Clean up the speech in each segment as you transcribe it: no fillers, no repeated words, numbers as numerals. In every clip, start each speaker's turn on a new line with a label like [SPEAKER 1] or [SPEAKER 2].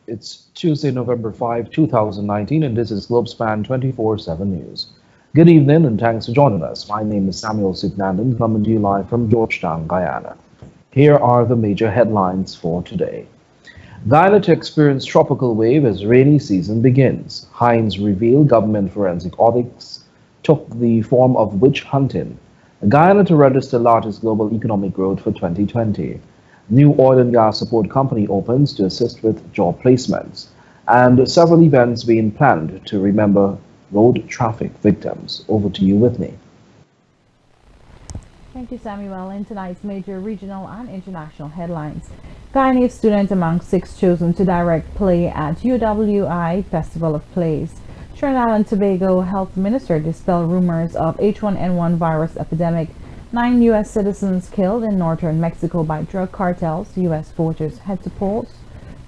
[SPEAKER 1] It's Tuesday, November 5, 2019, and this is Globespan 24x7 News. Good evening, and thanks for joining us. My name is Samuel Signandan, coming to you live from Georgetown, Guyana. Here are the major headlines for today. Guyana to experience tropical wave as rainy season begins. Hines reveal government forensic audits took the form of witch hunting. Guyana to register largest global economic growth for 2020. New oil and gas support company opens to assist with job placements. And several events being planned to remember road traffic victims. Over to you, Whitney.
[SPEAKER 2] Thank you, Samuel. In tonight's major regional and international headlines, Guyanese student among 6 chosen to direct play at UWI Festival of Plays. Trinidad and Tobago Health Minister dispelled rumors of H1N1 virus epidemic. 9 U.S. citizens killed in northern Mexico by drug cartels. U.S. voters head to polls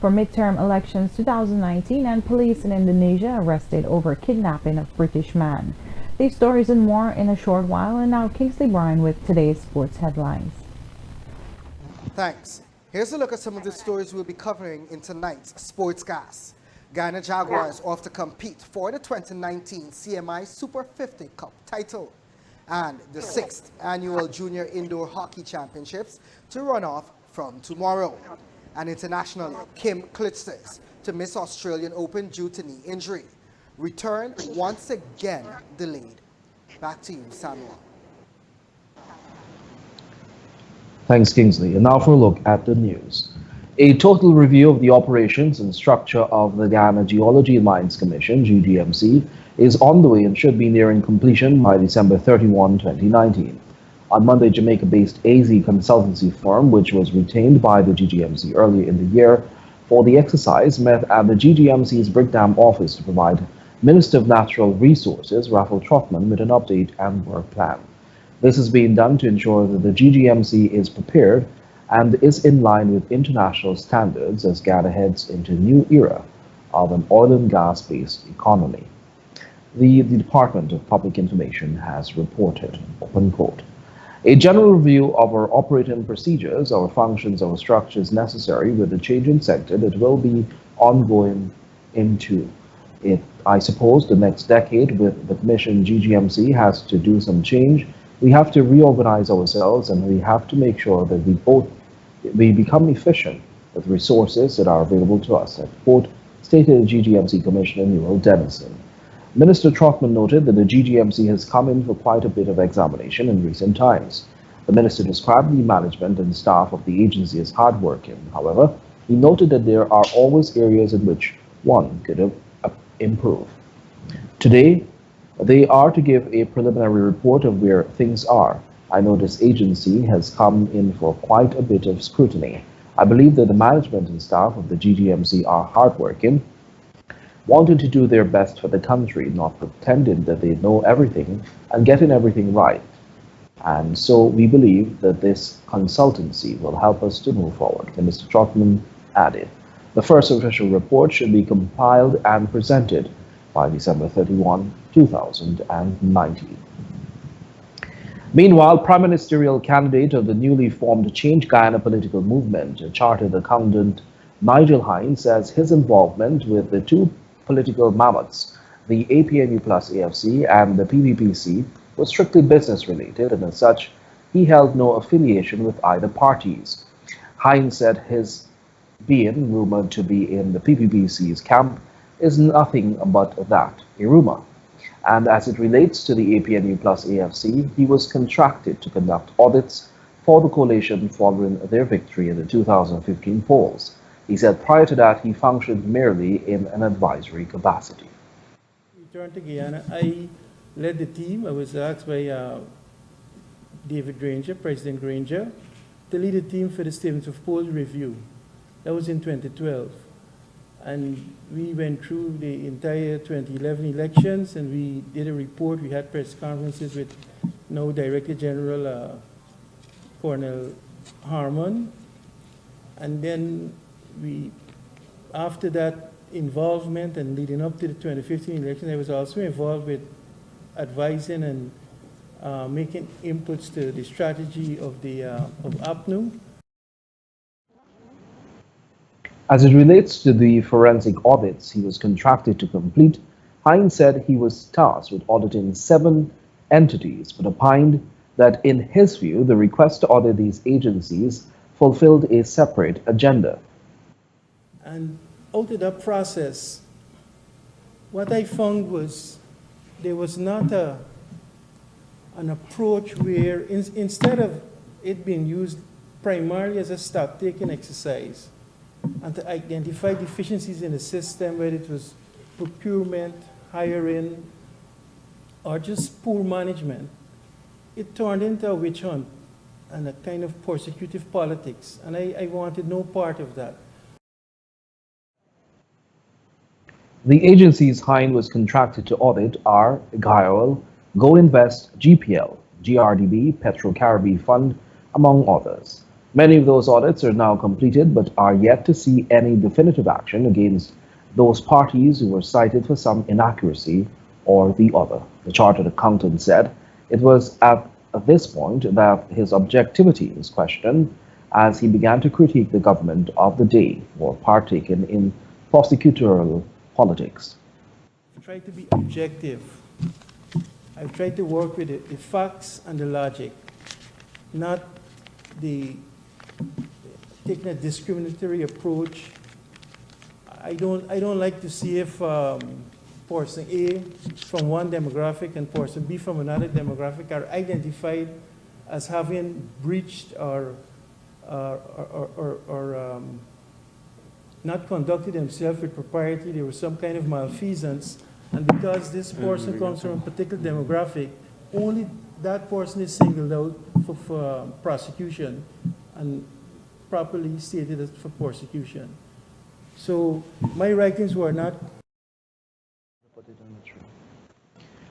[SPEAKER 2] for midterm elections 2019, and police in Indonesia arrested over kidnapping of British man. These stories and more in a short while, and now Kingsley Bryan with today's sports headlines.
[SPEAKER 3] Thanks. Here's a look at some of the stories we'll be covering in tonight's Sportscast. Guyana Jaguars off to compete for the 2019 CMI Super 50 Cup title and the 6th annual Junior Indoor Hockey Championships to run off from tomorrow. And internationally, Kim Clijsters to miss Australian Open due to knee injury. Return once again delayed. Back to you, Samuel.
[SPEAKER 1] Thanks, Kingsley. And now for a look at the news. A total review of the operations and structure of the Guyana Geology and Mines Commission, GGMC, is on the way and should be nearing completion by December 31, 2019. On Monday, Jamaica-based AZ consultancy firm, which was retained by the GGMC earlier in the year for the exercise, met at the GGMC's Brickdam office to provide Minister of Natural Resources, Raffle Trotman, with an update and work plan. This is being done to ensure that the GGMC is prepared and is in line with international standards as Guyana heads into a new era of an oil and gas-based economy. The Department of Public Information has reported, open quote, a general review of our operating procedures, our functions, our structures necessary with the change in sector that will be ongoing into it. I suppose the next decade with the Commission GGMC has to do some change. We have to reorganize ourselves, and we have to make sure that we become efficient with resources that are available to us, at quote, stated the GGMC Commissioner Newell Dennison. Minister Trotman noted that the GGMC has come in for quite a bit of examination in recent times. The minister described the management and staff of the agency as hardworking. However, he noted that there are always areas in which one could improve. Today, they are to give a preliminary report of where things are. I know this agency has come in for quite a bit of scrutiny. I believe that the management and staff of the GGMC are hardworking, wanting to do their best for the country, not pretending that they know everything and getting everything right. And so we believe that this consultancy will help us to move forward, Minister Trotman added. The first official report should be compiled and presented by December 31, 2019. Meanwhile, Prime Ministerial candidate of the newly formed Change Guyana political movement, chartered accountant Nigel Hines, says his involvement with the two political mammoths, the APNU plus AFC and the PVPC, was strictly business related, and as such, he held no affiliation with either parties. Hines said his being rumored to be in the PPPC's camp is nothing but that, a rumor. And as it relates to the APNU plus AFC, he was contracted to conduct audits for the coalition following their victory in the 2015 polls. He said prior to that, he functioned merely in an advisory capacity.
[SPEAKER 4] Returned to Guyana, I led the team. I was asked by David Granger, President Granger, to lead a team for the Statement of Polls review. That was in 2012. And we went through the entire 2011 elections, and we did a report. We had press conferences with now Director General Colonel Harmon. And then after that involvement and leading up to the 2015 election, I was also involved with advising and making inputs to the strategy of APNU.
[SPEAKER 1] As it relates to the forensic audits he was contracted to complete, Hines said he was tasked with auditing 7 entities, but opined that in his view, the request to audit these agencies fulfilled a separate agenda.
[SPEAKER 4] And out of that process, what I found was there was not an approach where instead of it being used primarily as a stock-taking exercise and to identify deficiencies in the system, whether it was procurement, hiring, or just poor management, it turned into a witch hunt and a kind of persecutive politics, and I wanted no part of that.
[SPEAKER 1] The agencies Hine was contracted to audit are GIOL, Go Invest, GPL, GRDB, Petro-Caribbean Fund, among others. Many of those audits are now completed but are yet to see any definitive action against those parties who were cited for some inaccuracy or the other. The chartered accountant said it was at this point that his objectivity was questioned as he began to critique the government of the day for partaking in prosecutorial politics.
[SPEAKER 4] I tried to be objective. I tried to work with the facts and the logic, not taking a discriminatory approach. I don't like to see if person A from one demographic and person B from another demographic are identified as having breached or not conducted themselves with propriety. There was some kind of malfeasance, and because this person comes from a particular demographic, only that person is singled out for prosecution and properly stated as for prosecution. So my writings were not.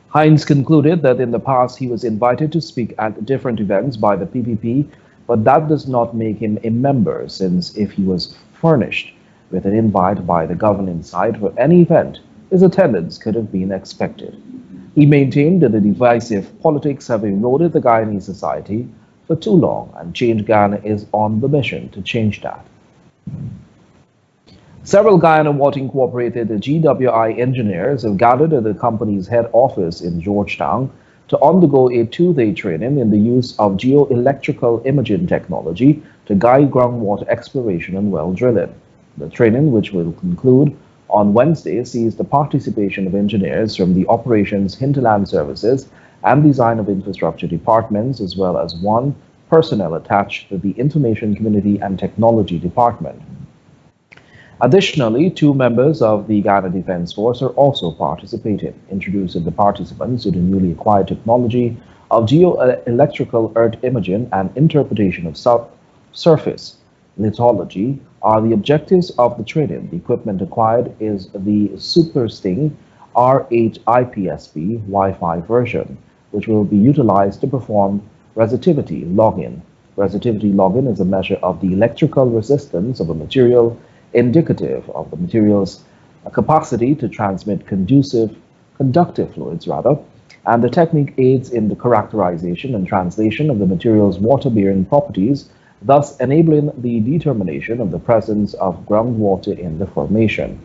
[SPEAKER 1] Hines concluded that in the past he was invited to speak at different events by the PPP, but that does not make him a member, since if he was furnished with an invite by the governing side for any event, his attendance could have been expected. He maintained that the divisive politics have eroded the Guyanese society for too long, and Change Guyana is on the mission to change that. Several Guyana Water Incorporated GWI engineers have gathered at the company's head office in Georgetown to undergo a 2-day training in the use of geoelectrical imaging technology to guide groundwater exploration and well drilling. The training, which will conclude on Wednesday, sees the participation of engineers from the Operations Hinterland Services and Design of Infrastructure departments, as well as 1 personnel attached to the Information Community and Technology Department. Additionally, 2 members of the Guyana Defense Force are also participating, introducing the participants to the newly acquired technology of geoelectrical earth imaging and interpretation of surface lithology are the objectives of the training. The equipment acquired is the Super Sting R8 IPSB Wi-Fi version, which will be utilized to perform resistivity logging. Resistivity logging is a measure of the electrical resistance of a material, indicative of the material's capacity to transmit conductive fluids, and the technique aids in the characterization and translation of the material's water-bearing properties, thus enabling the determination of the presence of groundwater in the formation.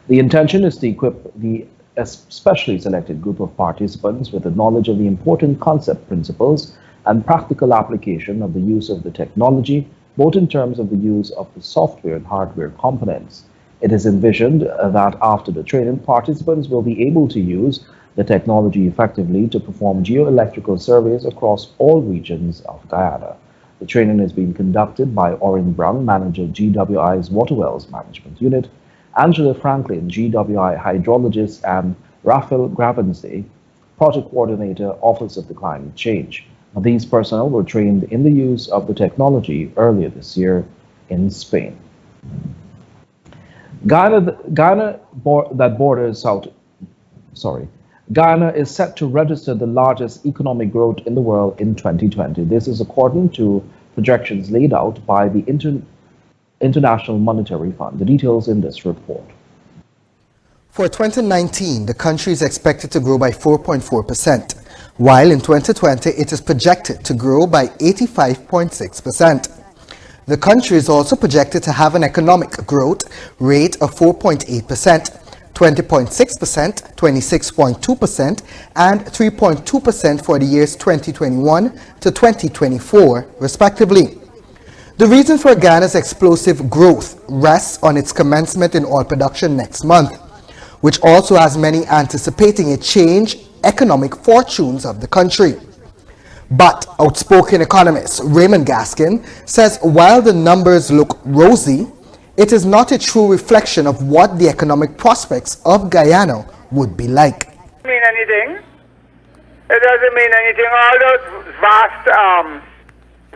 [SPEAKER 1] The intention is to equip the specially selected group of participants with the knowledge of the important concept principles and practical application of the use of the technology, both in terms of the use of the software and hardware components. It is envisioned that after the training, participants will be able to use the technology effectively to perform geoelectrical surveys across all regions of Guyana. The training is being conducted by Orrin Brown, manager GWI's Water Wells Management Unit, Angela Franklin, GWI hydrologist, and Raphael Gravensday, project coordinator, Office of the Climate Change. These personnel were trained in the use of the technology earlier this year in Spain. Guyana is set to register the largest economic growth in the world in 2020. This is according to projections laid out by the International Monetary Fund. The details in this report.
[SPEAKER 3] For 2019, the country is expected to grow by 4.4%, while in 2020 it is projected to grow by 85.6%. The country is also projected to have an economic growth rate of 4.8%. 20.6%, 26.2%, and 3.2% for the years 2021 to 2024, respectively. The reason for Ghana's explosive growth rests on its commencement in oil production next month, which also has many anticipating a change economic fortunes of the country. But outspoken economist Raymond Gaskin says while the numbers look rosy, it is not a true reflection of what the economic prospects of Guyana would be like.
[SPEAKER 5] Mean anything? It doesn't mean anything. All those vast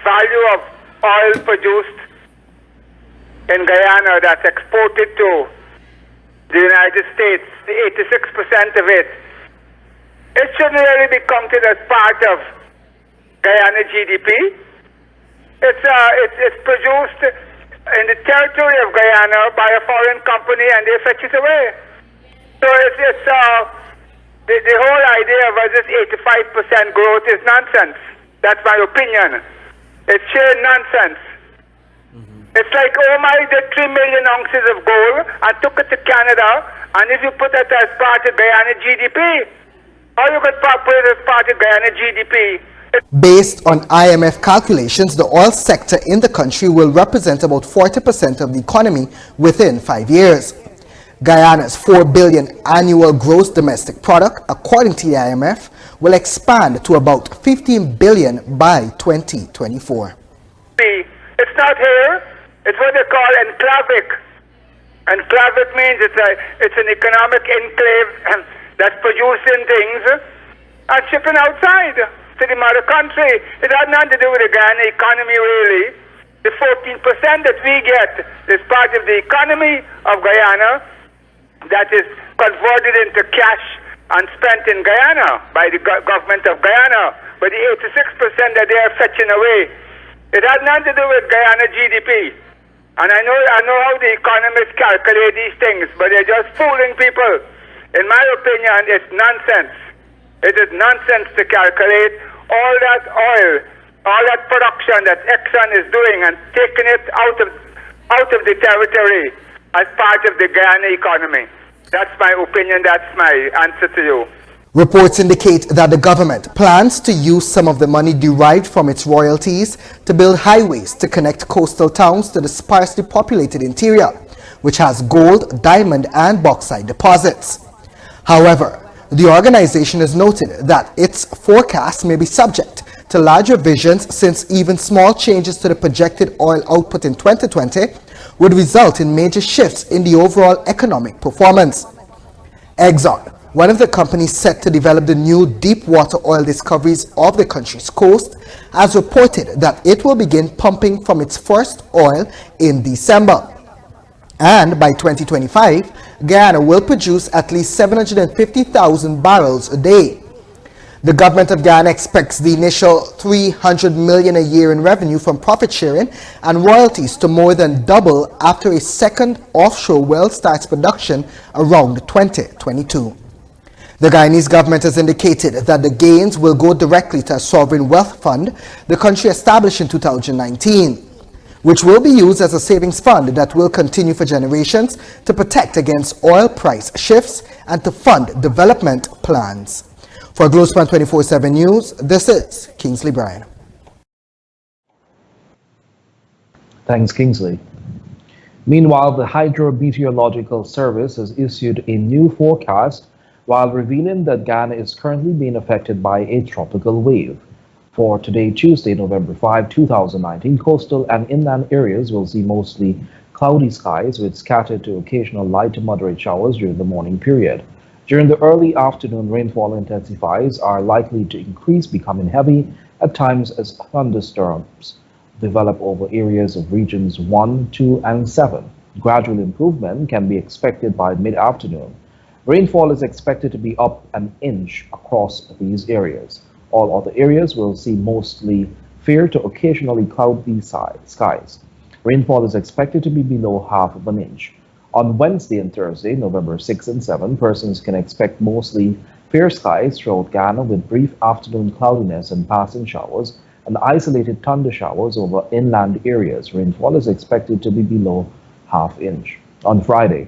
[SPEAKER 5] value of oil produced in Guyana that's exported to the United States, the 86% of it, it shouldn't really be counted as part of Guyana GDP. It's produced in the territory of Guyana by a foreign company and they fetch it away. So the whole idea of this 85% growth is nonsense. That's my opinion. It's sheer nonsense. It's like, oh my, did 3 million ounces of gold and took it to Canada, and if you put that as part of Guyana GDP, how you could put it as part of Guyana GDP?
[SPEAKER 3] Based on IMF calculations, the oil sector in the country will represent about 40% of the economy within 5 years. Guyana's $4 billion annual gross domestic product, according to the IMF, will expand to about $15 billion by 2024.
[SPEAKER 5] It's not here. It's what they call enclavic. Enclavic means it's an economic enclave that's producing things and shipping outside to the mother country. It has nothing to do with the Guyana economy, really. The 14% that we get is part of the economy of Guyana that is converted into cash and spent in Guyana by the government of Guyana. But the 86% that they are fetching away, it has nothing to do with Guyana GDP. And I know how the economists calculate these things, but they're just fooling people. In my opinion, it's nonsense. It is nonsense to calculate all that oil, all that production that Exxon is doing and taking it out of the territory as part of the Guyana economy. That's my opinion. That's my answer to you.
[SPEAKER 3] Reports indicate that the government plans to use some of the money derived from its royalties to build highways to connect coastal towns to the sparsely populated interior, which has gold, diamond, and bauxite deposits. However, the organization has noted that its forecast may be subject to large revisions since even small changes to the projected oil output in 2020 would result in major shifts in the overall economic performance. Exxon, one of the companies set to develop the new deep water oil discoveries of the country's coast, has reported that it will begin pumping from its first oil in December. And by 2025, Guyana will produce at least 750,000 barrels a day. The government of Guyana expects the initial $300 million a year in revenue from profit sharing and royalties to more than double after a second offshore well starts production around 2022. The Guyanese government has indicated that the gains will go directly to a sovereign wealth fund the country established in 2019, which will be used as a savings fund that will continue for generations to protect against oil price shifts and to fund development plans. For Globespan 24x7 News, this is Kingsley Bryan.
[SPEAKER 1] Thanks, Kingsley. Meanwhile, the Hydrometeorological Service has issued a new forecast while revealing that Guyana is currently being affected by a tropical wave. For today, Tuesday, November 5, 2019, coastal and inland areas will see mostly cloudy skies with scattered to occasional light to moderate showers during the morning period. During the early afternoon, rainfall intensifies are likely to increase, becoming heavy at times as thunderstorms develop over areas of regions 1, 2, and 7. Gradual improvement can be expected by mid-afternoon. Rainfall is expected to be up an inch across these areas. All other areas will see mostly fair to occasionally cloudy skies. Rainfall is expected to be below half of an inch. On Wednesday and Thursday, November 6 and 7, persons can expect mostly fair skies throughout Guyana with brief afternoon cloudiness and passing showers and isolated thunder showers over inland areas. Rainfall is expected to be below half inch. On Friday,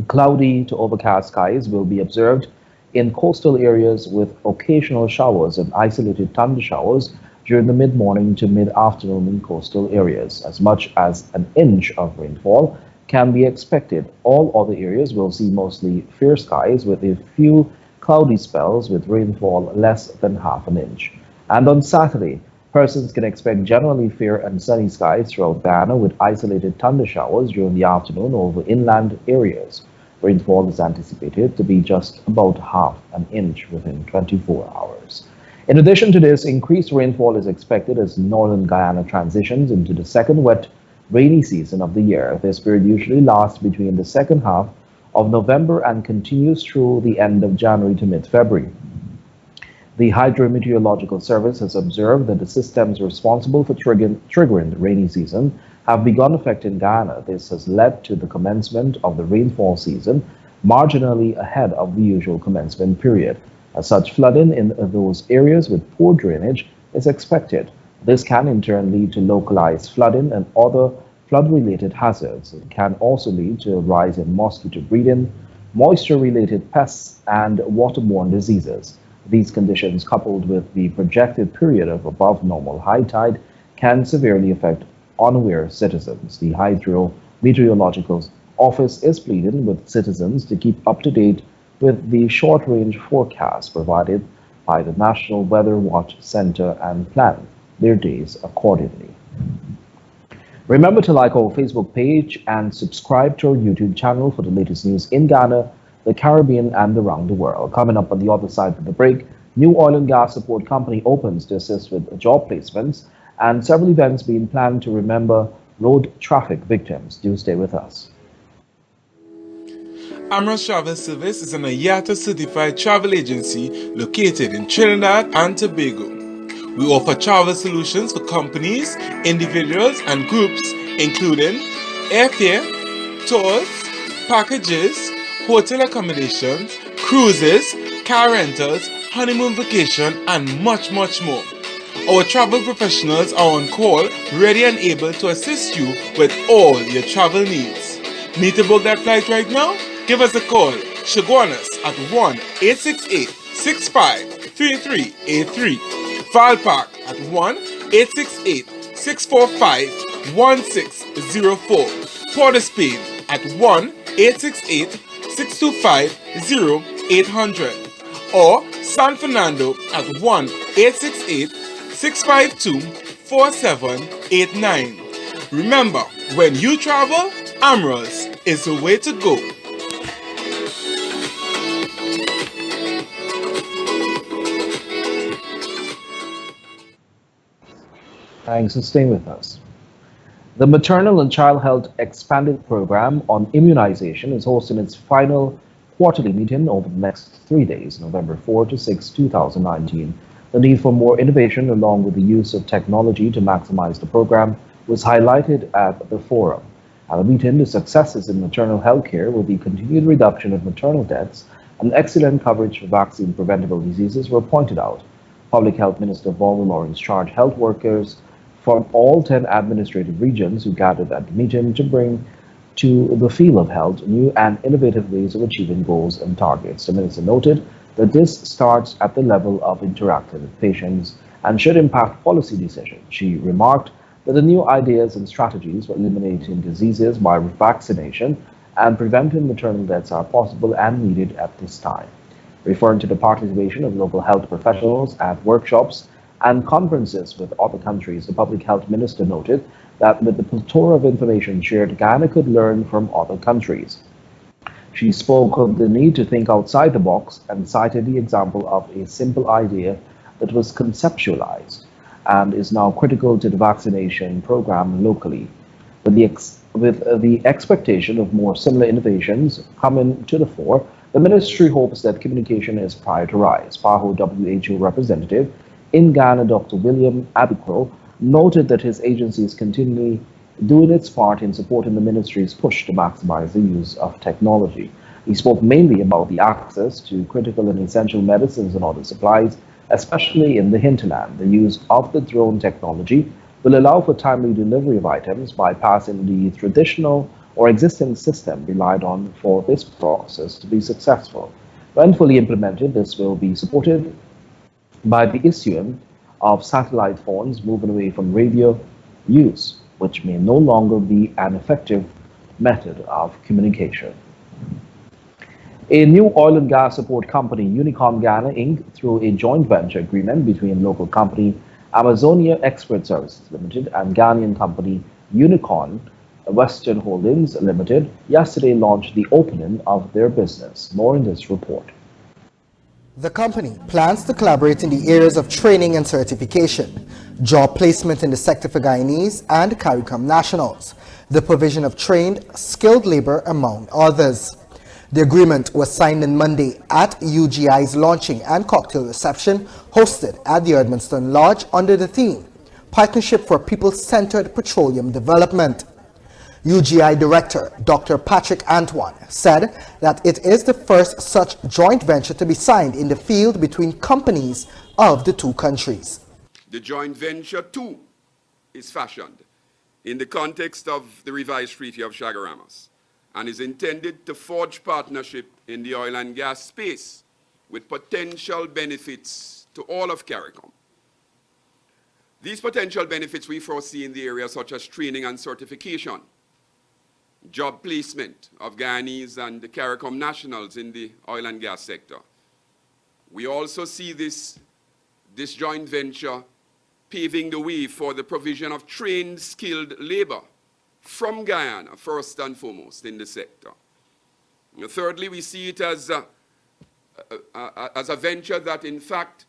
[SPEAKER 1] cloudy to overcast skies will be observed in coastal areas with occasional showers and isolated thunder showers during the mid-morning to mid-afternoon in coastal areas. As much as an inch of rainfall can be expected. All other areas will see mostly fair skies with a few cloudy spells with rainfall less than half an inch. And on Saturday, persons can expect generally fair and sunny skies throughout Guyana with isolated thunder showers during the afternoon over inland areas. Rainfall is anticipated to be just about half an inch within 24 hours. In addition to this, increased rainfall is expected as northern Guyana transitions into the second wet, rainy season of the year. This period usually lasts between the second half of November and continues through the end of January to mid-February. The Hydrometeorological Service has observed that the systems responsible for triggering the rainy season have begun affecting Guyana. This has led to the commencement of the rainfall season marginally ahead of the usual commencement period. As such, flooding in those areas with poor drainage is expected. This can in turn lead to localized flooding and other flood-related hazards. It can also lead to a rise in mosquito breeding, moisture-related pests, and waterborne diseases. These conditions, coupled with the projected period of above normal high tide, can severely affect unaware citizens. The Hydrometeorological Office is pleading with citizens to keep up to date with the short-range forecast provided by the National Weather Watch Center and plan their days accordingly. Remember to like our Facebook page and subscribe to our YouTube channel for the latest news in Ghana, the Caribbean, and around the world. Coming up on the other side of the break, new oil and gas support company opens to assist with job placements and several events being planned to remember road traffic victims. Do stay with us.
[SPEAKER 6] Amros Travel Service is an IATA certified travel agency located in Trinidad and Tobago. We offer travel solutions for companies, individuals, and groups, including airfare, tours, packages, hotel accommodations, cruises, car rentals, honeymoon vacation, and much, much more. Our travel professionals are on call, ready and able to assist you with all your travel needs. Need to book that flight right now? Give us a call. Shagwan us at 1-868-65-3383. Valpark at 1-868-645-1604. Port of Spain at 1-868-625-0800. Or San Fernando at 1-868-652-4789. Remember, when you travel, Amros is the way to go.
[SPEAKER 1] Thanks for staying with us. The Maternal and Child Health Expanded Program on Immunization is hosting its final quarterly meeting over the next 3 days, November 4 to 6, 2019. The need for more innovation along with the use of technology to maximize the program was highlighted at the forum. At the meeting, the successes in maternal health care with the continued reduction of maternal deaths and excellent coverage for vaccine-preventable diseases were pointed out. Public Health Minister Volvo Lawrence charged health workers from all 10 administrative regions who gathered at the meeting to bring to the field of health new and innovative ways of achieving goals and targets. The minister noted that this starts at the level of interacting with patients and should impact policy decisions. She remarked that the new ideas and strategies for eliminating diseases by vaccination and preventing maternal deaths are possible and needed at this time. Referring to the participation of local health professionals at workshops and conferences with other countries, the public health minister noted that with the plethora of information shared, Ghana could learn from other countries. She spoke of the need to think outside the box and cited the example of a simple idea that was conceptualized and is now critical to the vaccination program locally. With the expectation of more similar innovations coming to the fore, the ministry hopes that communication is prioritized. PAHO WHO representative in Ghana, Dr. William Abikro, noted that his agency is continually doing its part in supporting the ministry's push to maximize the use of technology. He spoke mainly about the access to critical and essential medicines and other supplies Especially in the hinterland, the use of the drone technology will allow for timely delivery of items, bypassing the traditional or existing system relied on for this process to be successful. When fully implemented, this will be supported by the issuing of satellite phones, moving away from radio use, which may no longer be an effective method of communication. A new oil and gas support company, Unicom Ghana Inc., through a joint venture agreement between local company Amazonia Expert Services Limited and Ghanaian company Unicorn Western Holdings Limited, yesterday launched the opening of their business. More in this report.
[SPEAKER 3] The company plans to collaborate in the areas of training and certification, job placement in the sector for Guyanese and CARICOM nationals, the provision of trained, skilled labor, among others. The agreement was signed on Monday at UGI's launching and cocktail reception hosted at the Edmundston Lodge under the theme, Partnership for People-Centered Petroleum Development. UGI Director Dr. Patrick Antoine said that it is the first such joint venture to be signed in the field between companies of the two countries.
[SPEAKER 7] The joint venture too is fashioned in the context of the revised Treaty of Chaguaramas and is intended to forge partnership in the oil and gas space with potential benefits to all of CARICOM. These potential benefits we foresee in the areas such as training and certification, job placement of Guyanese and the CARICOM nationals in the oil and gas sector. We also see this joint venture paving the way for the provision of trained, skilled labor from Guyana, first and foremost, in the sector. Thirdly, we see it as a venture that, in fact,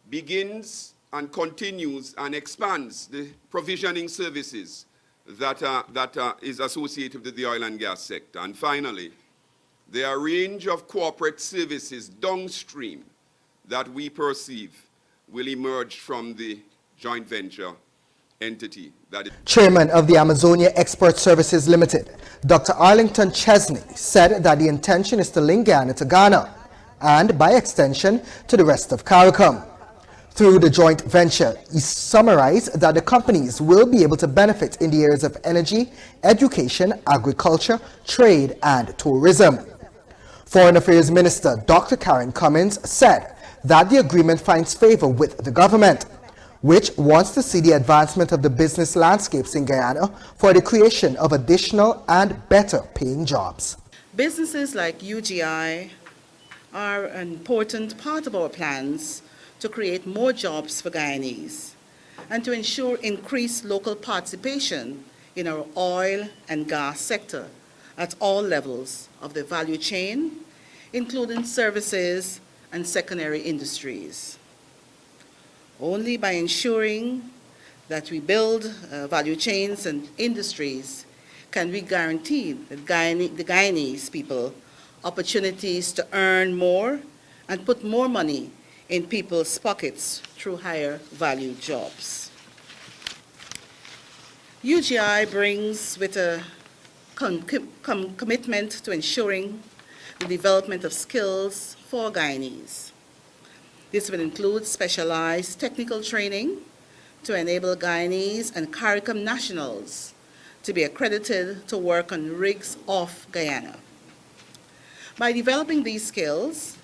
[SPEAKER 7] begins and continues and expands the provisioning services that is associated with the oil and gas sector. And finally, there are a range of corporate services downstream that we perceive will emerge from the joint venture entity.
[SPEAKER 3] Chairman of the Amazonia Expert Services Limited, Dr. Arlington Chesney, said that the intention is to link Guyana to Ghana and, by extension, to the rest of CARICOM. Through the joint venture, he summarized that the companies will be able to benefit in the areas of energy, education, agriculture, trade, and tourism. Foreign Affairs Minister Dr. Karen Cummins said that the agreement finds favor with the government, which wants to see the advancement of the business landscapes in Guyana for the creation of additional and better paying jobs.
[SPEAKER 8] Businesses like UGI are an important part of our plans to create more jobs for Guyanese and to ensure increased local participation in our oil and gas sector at all levels of the value chain, including services and secondary industries. Only by ensuring that we build value chains and industries can we guarantee the Guyanese people opportunities to earn more and put more money in people's pockets through higher value jobs. UGI brings with a commitment to ensuring the development of skills for Guyanese. This will include specialized technical training to enable Guyanese and CARICOM nationals to be accredited to work on rigs off Guyana. By developing these skills,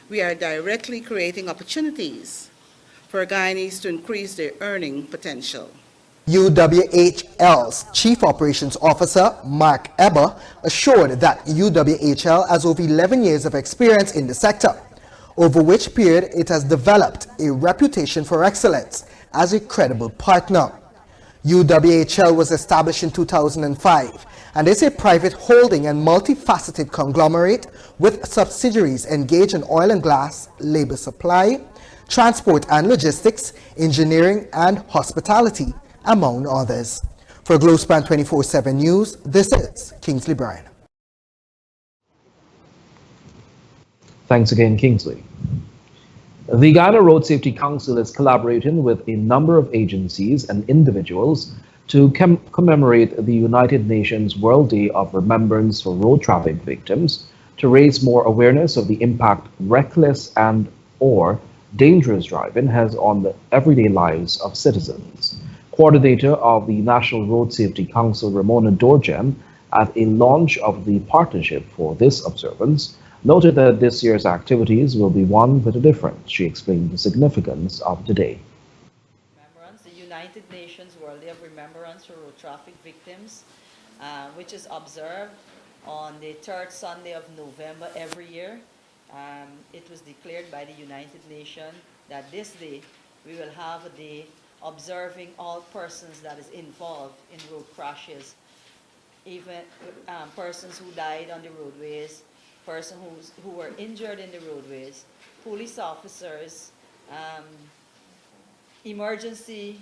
[SPEAKER 8] we are directly creating opportunities for Guyanese to increase their earning potential.
[SPEAKER 3] UWHL's Chief Operations Officer, Mark Eber, assured that UWHL has over 11 years of experience in the sector, over which period it has developed a reputation for excellence as a credible partner. UWHL was established in 2005 and is a private holding and multifaceted conglomerate with subsidiaries engaged in oil and gas, labor supply, transport and logistics, engineering and hospitality, among others. For Globespan 24x7 News, this is Kingsley Bryan.
[SPEAKER 1] Thanks again, Kingsley. The Ghana Road Safety Council is collaborating with a number of agencies and individuals to commemorate the United Nations World Day of Remembrance for Road Traffic Victims to raise more awareness of the impact reckless and/or dangerous driving has on the everyday lives of citizens. Coordinator of the National Road Safety Council, Ramona Dorjem, at a launch of the partnership for this observance, noted that this year's activities will be one with a difference. She explained the significance of today.
[SPEAKER 9] The United Nations World Day of Remembrance for Road Traffic Victims, which is observed on the third Sunday of November every year. It was declared by the United Nations that this day we will have a day observing all persons that is involved in road crashes, even persons who died on the roadways, persons who were injured in the roadways, police officers, emergency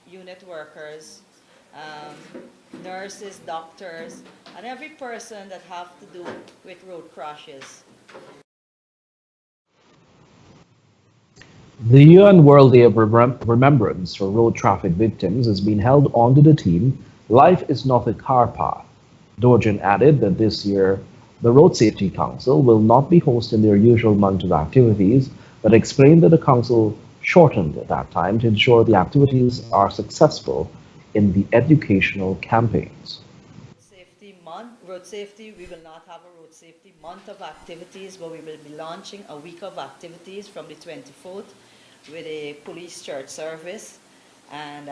[SPEAKER 9] unit workers, nurses, doctors, and every person that have to do with road crashes.
[SPEAKER 1] The UN World Day of Remembrance for Road Traffic Victims has been held under the theme, Life is Not a Car Path. Dorjen added that this year, the Road Safety Council will not be hosting their usual amount of activities, but explained that the Council shortened that time to ensure the activities are successful in the educational campaigns.
[SPEAKER 9] Road safety, we will not have a road safety month of activities, but we will be launching a week of activities from the 24th with a police church service and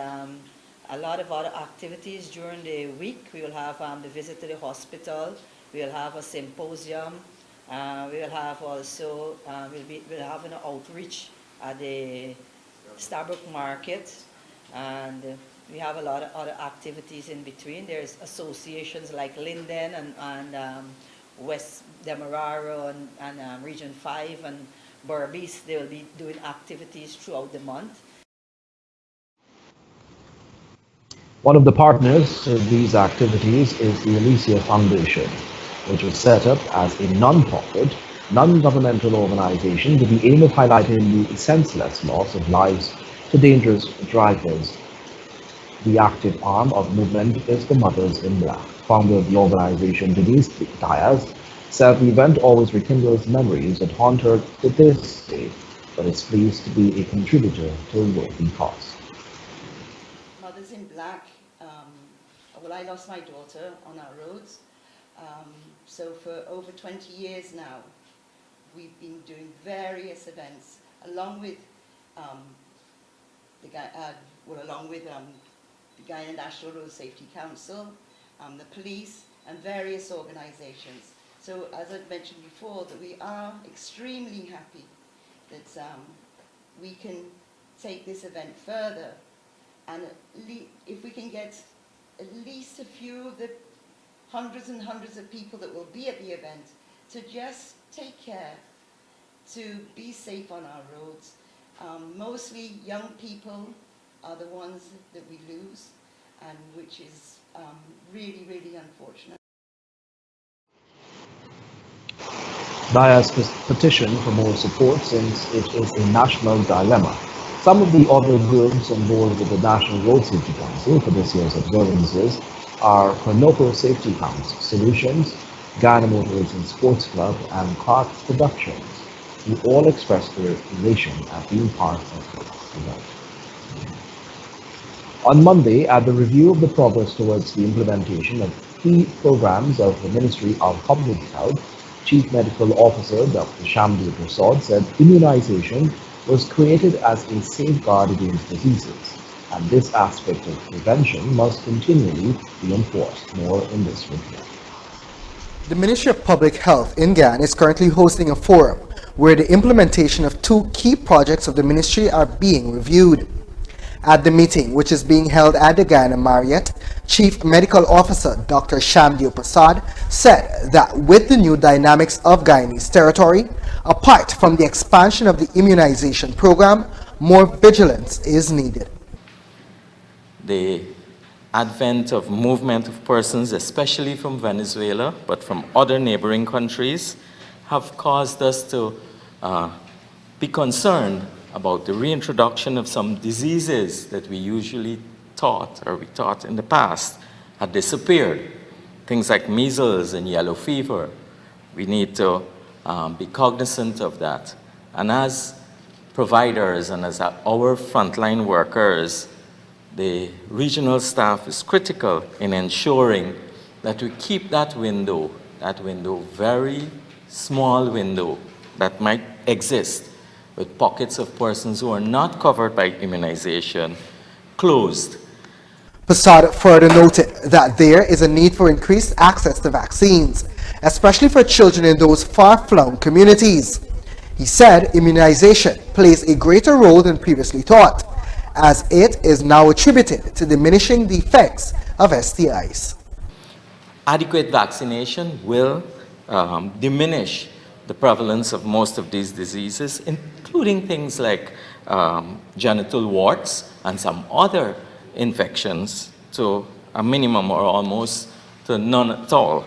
[SPEAKER 9] a lot of other activities during the week. We will have the visit to the hospital, we will have a symposium, we will have also, we'll have an outreach at the Starbuck Market, and we have a lot of other activities in between. There's associations like Linden and West Demerara and Region 5 and Berbice. They will be doing activities throughout the month.
[SPEAKER 1] One of the partners in these activities is the Alicia Foundation, which was set up as a non-profit, non-governmental organization with the aim of highlighting the senseless loss of lives to dangerous drivers. The active arm of movement is the Mothers in Black. Founder of the organization, Denise Diaz, said the event always rekindles memories that haunt her to this day, but is pleased to be a contributor to a worthy cause.
[SPEAKER 8] Mothers in Black, well, I lost my daughter on our roads. So for over 20 years now, we've been doing various events along with the Guyana National Road Safety Council, the police, and various organizations. So as I've mentioned before, that we are extremely happy that we can take this event further, and if we can get at least a few of the hundreds and hundreds of people that will be at the event to just take care, to be safe on our roads. Mostly young people are the ones that we lose, and which is really, really unfortunate.
[SPEAKER 1] Diaz petitioned for more support since it is a national dilemma. Some of the other groups on board with the National Road Safety Council for this year's observances are Cornoco Safety Council Solutions, Guyana Motor Racing Sports Club, and Clark's Productions, who all expressed their elation at being part of the event. On Monday, at the review of the progress towards the implementation of key programs of the Ministry of Public Health, Chief Medical Officer Dr. Shamdi Prasad said immunization was created as a safeguard against diseases, and this aspect of prevention must continually be enforced. More in this report.
[SPEAKER 3] The Ministry of Public Health in Guyana is currently hosting a forum where the implementation of two key projects of the ministry are being reviewed. At the meeting, which is being held at the Guyana Marriott, Chief Medical Officer Dr. Shamdi Prasad said that with the new dynamics of Guyanese territory, apart from the expansion of the immunization program, more vigilance is needed.
[SPEAKER 10] The advent of movement of persons, especially from Venezuela, but from other neighboring countries, have caused us to be concerned about the reintroduction of some diseases that we usually thought, or we thought in the past, had disappeared. Things like measles and yellow fever. We need to be cognizant of that. And as providers and as our frontline workers, the regional staff is critical in ensuring that we keep that window, very small window that might exist with pockets of persons who are not covered by immunization, closed.
[SPEAKER 3] Prasad further noted that there is a need for increased access to vaccines, especially for children in those far-flung communities. He said immunization plays a greater role than previously thought, as it is now attributed to diminishing the effects of STIs.
[SPEAKER 10] Adequate vaccination will diminish the prevalence of most of these diseases, including things like genital warts and some other infections, to a minimum or almost to none at all.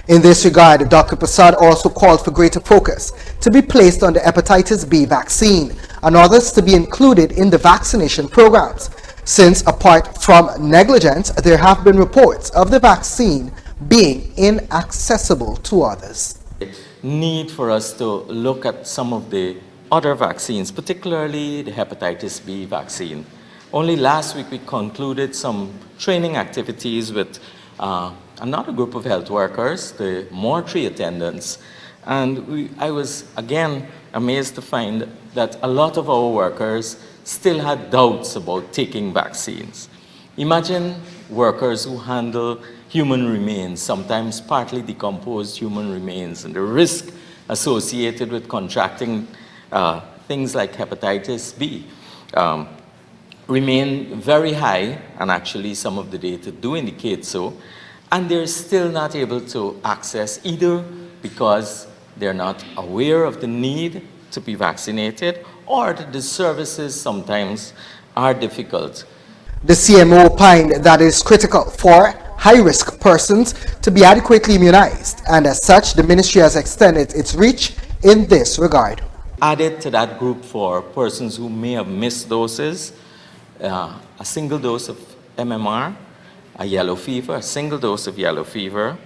[SPEAKER 3] In this regard, Dr. Prasad also called for greater focus to be placed on the hepatitis B vaccine and others to be included in the vaccination programs, since apart from negligence, there have been reports of the vaccine being inaccessible to others.
[SPEAKER 10] Need for us to look at some of the other vaccines, particularly the hepatitis B vaccine. Only last week we concluded some training activities with another group of health workers, the mortuary attendants, and I was again amazed to find that a lot of our workers still had doubts about taking vaccines. Imagine workers who handle human remains, sometimes partly decomposed human remains, and the risk associated with contracting things like hepatitis B remain very high, and actually some of the data do indicate so, and they're still not able to access, either because they're not aware of the need to be vaccinated, or that the services sometimes are difficult.
[SPEAKER 3] The CMO opined that it is critical for high-risk persons to be adequately immunized, and as such, the ministry has extended its reach in this regard.
[SPEAKER 10] Added to that group for persons who may have missed doses, a single dose of MMR, a yellow fever, a single dose of yellow fever,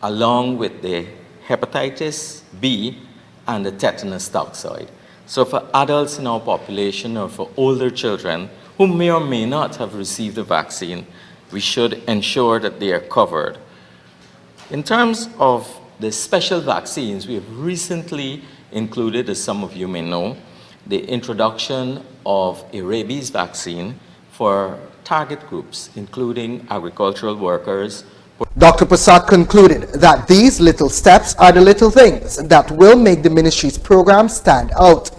[SPEAKER 10] along with the hepatitis B and the tetanus toxoid. So for adults in our population or for older children who may or may not have received the vaccine, we should ensure that they are covered. In terms of the special vaccines, we have recently included, as some of you may know, the introduction of a rabies vaccine for target groups, including agricultural workers.
[SPEAKER 3] Dr. Prasad concluded that these little steps are the little things that will make the ministry's program stand out.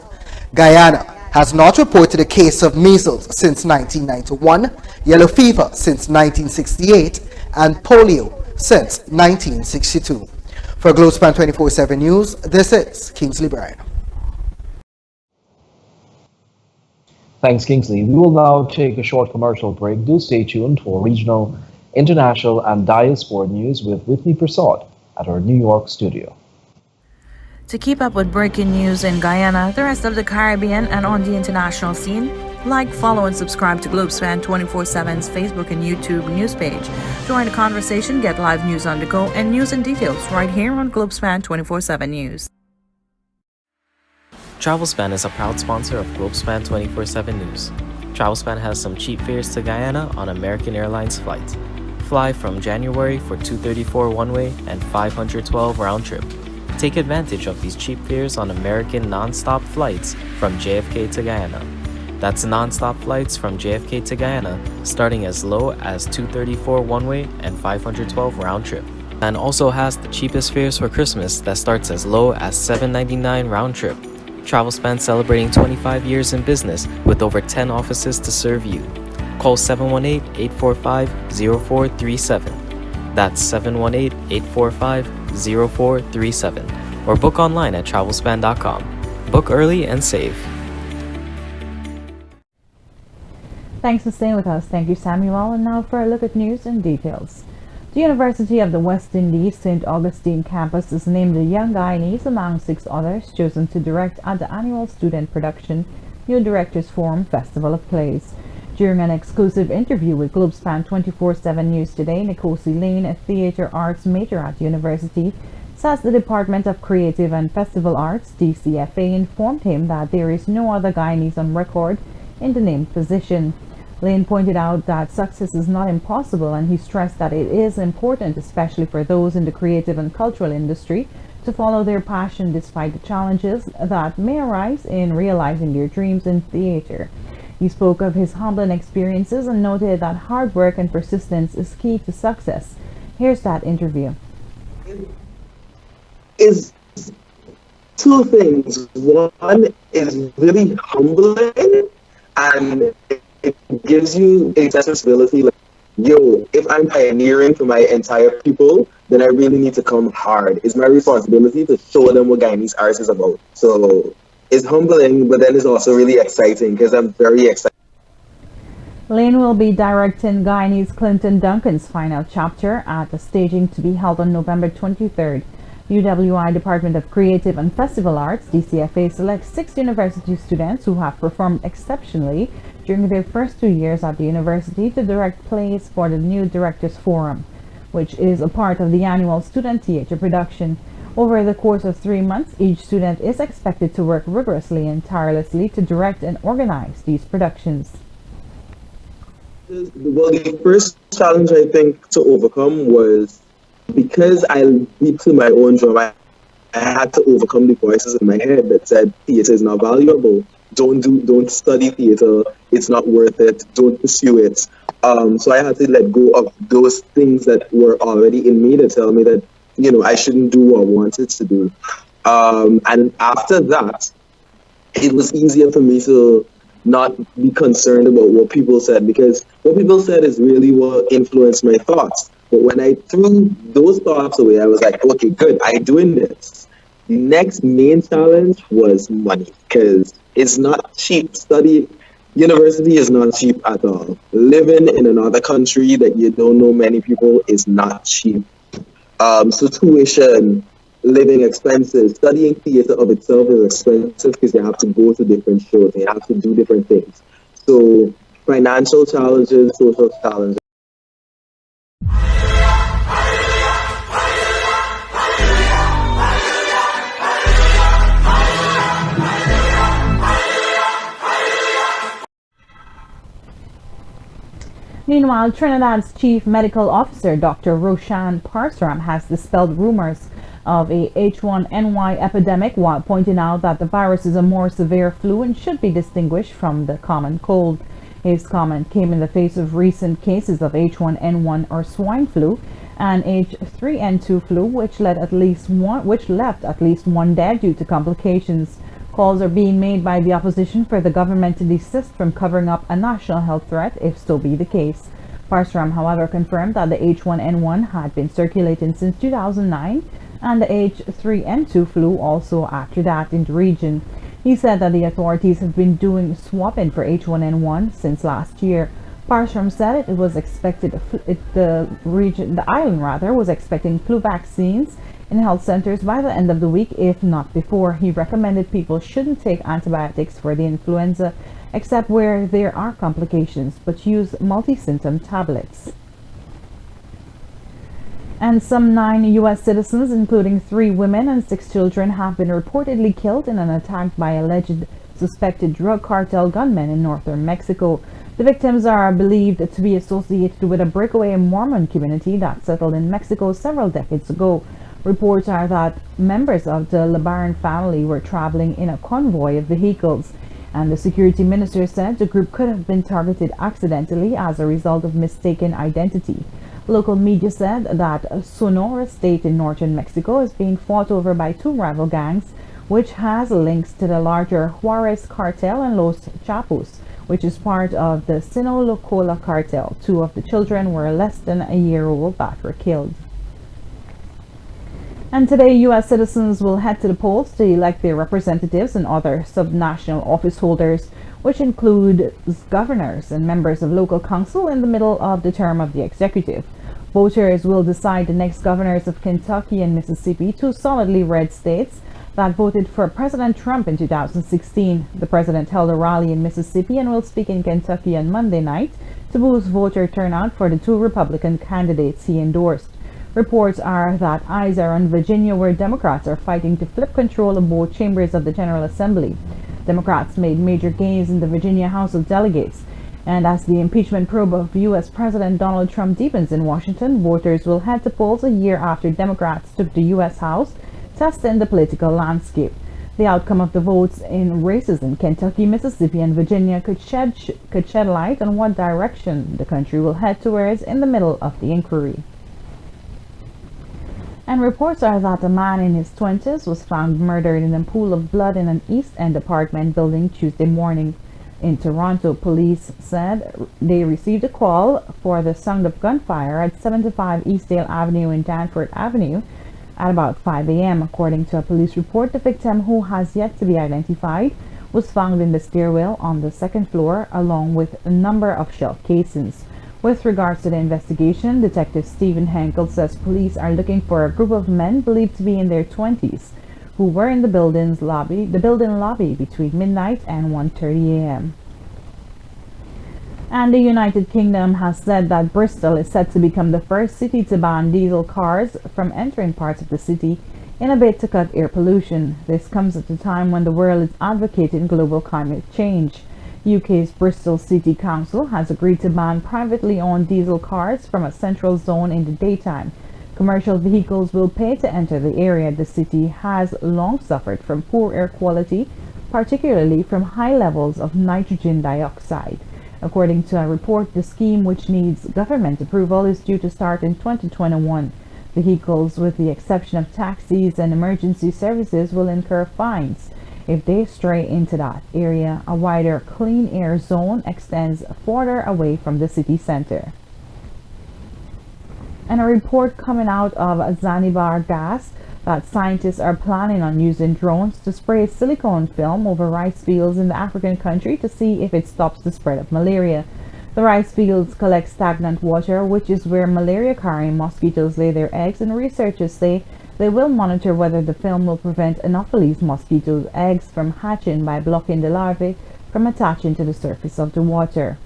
[SPEAKER 3] Guyana has not reported a case of measles since 1991, yellow fever since 1968, and polio since 1962. For Globespan 24x7 News, this is Kingsley Bryan.
[SPEAKER 1] Thanks, Kingsley. We will now take a short commercial break. Do stay tuned for regional, international, and diaspora news with Whitney Prasad at our New York studio.
[SPEAKER 2] To keep up with breaking news in Guyana, the rest of the Caribbean, and on the international scene, like, follow, and subscribe to Globespan 24x7's Facebook and YouTube news page. Join the conversation, get live news on the go, and news and details right here on Globespan 24x7 News.
[SPEAKER 11] TravelSpan is a proud sponsor of Globespan 24x7 News. TravelSpan has some cheap fares to Guyana on American Airlines flights. Fly from January for $234 one-way and $512 round-trip. Take advantage of these cheap fares on American non-stop flights from JFK to Guyana. That's non-stop flights from JFK to Guyana starting as low as $234 one-way and $512 round-trip. And also has the cheapest fares for Christmas that starts as low as $799 round-trip. TravelSpan celebrating 25 years in business with over 10 offices to serve you. Call 718-845-0437. That's 718-845-0437. Or book online at travelspan.com. Book early and save.
[SPEAKER 2] Thanks for staying with us. Thank you, Samuel. And now for a look at news and details. The University of the West Indies St. Augustine campus is named the Young Guyanese among 6 others chosen to direct at the annual student production New Directors Forum Festival of Plays. During an exclusive interview with Globespan 24x7 News today, Nikosi Lane, a theater arts major at the university, says the Department of Creative and Festival Arts, DCFA, informed him that there is no other Guyanese on record in the named position. Lane pointed out that success is not impossible, and he stressed that it is important, especially for those in the creative and cultural industry, to follow their passion despite the challenges that may arise in realizing their dreams in theater. He spoke of his humbling experiences and noted that hard work and persistence is key to success. Here's that interview.
[SPEAKER 12] Is two things. One is really humbling, and it gives you a sensibility like, yo, if I'm pioneering for my entire people, then I really need to come hard. It's my responsibility to show them what Guyanese arts is about. So it's humbling, but then it's also really exciting because I'm very excited.
[SPEAKER 2] Lane will be directing Guyanese Clinton Duncan's final chapter at the staging to be held on November 23rd. UWI Department of Creative and Festival Arts, DCFA, selects 6 university students who have performed exceptionally during their first 2 years at the university to direct plays for the new Directors Forum, which is a part of the annual student theater production. Over the course of 3 months, each student is expected to work rigorously and tirelessly to direct and organize these productions.
[SPEAKER 12] Well, the first challenge I think to overcome was because I beat to my own drum. I had to overcome the voices in my head that said theater is not valuable. Don't study theater. It's not worth it. Don't pursue it. So I had to let go of those things that were already in me to tell me that, you know, I shouldn't do what I wanted to do. And after that, it was easier for me to not be concerned about what people said, because what people said is really what influenced my thoughts. But when I threw those thoughts away, I was like, okay, good, I'm doing this. The next main challenge was money, because it's not cheap. University is not cheap at all. Living in another country that you don't know many people is not cheap. So tuition, living expenses, studying theater of itself is expensive because you have to go to different shows, you have to do different things. So financial challenges, social challenges.
[SPEAKER 2] Meanwhile, Trinidad's Chief Medical Officer, Dr. Roshan Parsram, has dispelled rumors of a H1N1 epidemic while pointing out that the virus is a more severe flu and should be distinguished from the common cold. His comment came in the face of recent cases of H1N1 or swine flu and H3N2 flu, which left at least one dead due to complications. Calls are being made by the opposition for the government to desist from covering up a national health threat if so be the case. Parsram, however, confirmed that the H1N1 had been circulating since 2009 and the H3N2 flu also after that in the region. He said that the authorities have been doing swabbing for H1N1 since last year. Parsram said it was expected the island was expecting flu vaccines in health centers by the end of the week, if not before. He recommended people shouldn't take antibiotics for the influenza except where there are complications, but use multi-symptom tablets. And some 9 U.S. citizens, including 3 women and 6 children, have been reportedly killed in an attack by alleged suspected drug cartel gunmen in northern Mexico. The victims are believed to be associated with a breakaway Mormon community that settled in Mexico several decades ago. Reports are that members of the LeBaron family were traveling in a convoy of vehicles, and the security minister said the group could have been targeted accidentally as a result of mistaken identity. Local media said that Sonora State in northern Mexico is being fought over by 2 rival gangs, which has links to the larger Juarez cartel and Los Chapos, which is part of the Sinaloa cartel. 2 of the children were less than a year old that were killed. And today, U.S. citizens will head to the polls to elect their representatives and other subnational office holders, which include governors and members of local council in the middle of the term of the executive. Voters will decide the next governors of Kentucky and Mississippi, 2 solidly red states that voted for President Trump in 2016. The president held a rally in Mississippi and will speak in Kentucky on Monday night to boost voter turnout for the 2 Republican candidates he endorsed. Reports are that eyes are on Virginia, where Democrats are fighting to flip control of both chambers of the General Assembly. Democrats made major gains in the Virginia House of Delegates. And as the impeachment probe of U.S. President Donald Trump deepens in Washington, voters will head to polls a year after Democrats took the U.S. House, testing the political landscape. The outcome of the votes in races in Kentucky, Mississippi, and Virginia could shed light on what direction the country will head towards in the middle of the inquiry. And reports are that a man in his 20s was found murdered in a pool of blood in an East End apartment building Tuesday morning. In Toronto, police said they received a call for the sound of gunfire at 75 Eastdale Avenue and Danforth Avenue at about 5 a.m. According to a police report, the victim, who has yet to be identified, was found in the stairwell on the second floor along with a number of shell casings. With regards to the investigation, Detective Stephen Henkel says police are looking for a group of men believed to be in their 20s who were in the building lobby between midnight and 1:30 a.m. And the United Kingdom has said that Bristol is set to become the first city to ban diesel cars from entering parts of the city in a bid to cut air pollution. This comes at a time when the world is advocating global climate change. UK's Bristol City Council has agreed to ban privately owned diesel cars from a central zone in the daytime. Commercial vehicles will pay to enter the area. The city has long suffered from poor air quality, particularly from high levels of nitrogen dioxide. According to a report, the scheme, which needs government approval, is due to start in 2021. Vehicles, with the exception of taxis and emergency services, will incur fines if they stray into that area. A wider clean air zone extends further away from the city center. And a report coming out of Zanzibar gas that scientists are planning on using drones to spray silicone film over rice fields in the African country to see if it stops the spread of malaria. The rice fields collect stagnant water, which is where malaria-carrying mosquitoes lay their eggs, and researchers say they will monitor whether the film will prevent Anopheles mosquitoes' eggs from hatching by blocking the larvae from attaching to the surface of the water.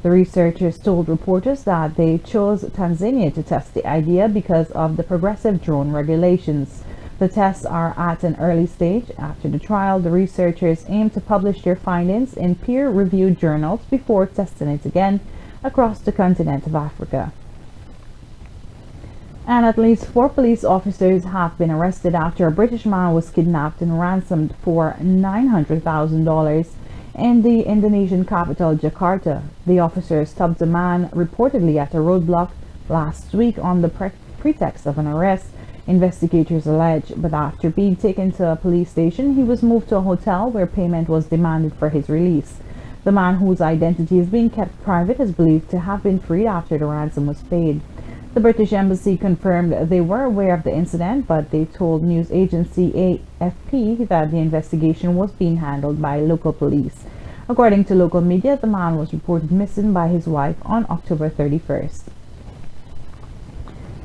[SPEAKER 2] The researchers told reporters that they chose Tanzania to test the idea because of the progressive drone regulations. The tests are at an early stage. After the trial, the researchers aim to publish their findings in peer-reviewed journals before testing it again across the continent of Africa. And at least 4 police officers have been arrested after a British man was kidnapped and ransomed for $900,000 in the Indonesian capital, Jakarta. The officers stopped a man reportedly at a roadblock last week on the pretext of an arrest, investigators allege, but after being taken to a police station, he was moved to a hotel where payment was demanded for his release. The man, whose identity is being kept private, is believed to have been freed after the ransom was paid. The British Embassy confirmed they were aware of the incident, but they told news agency AFP that the investigation was being handled by local police. According to local media, the man was reported missing by his wife on October 31st.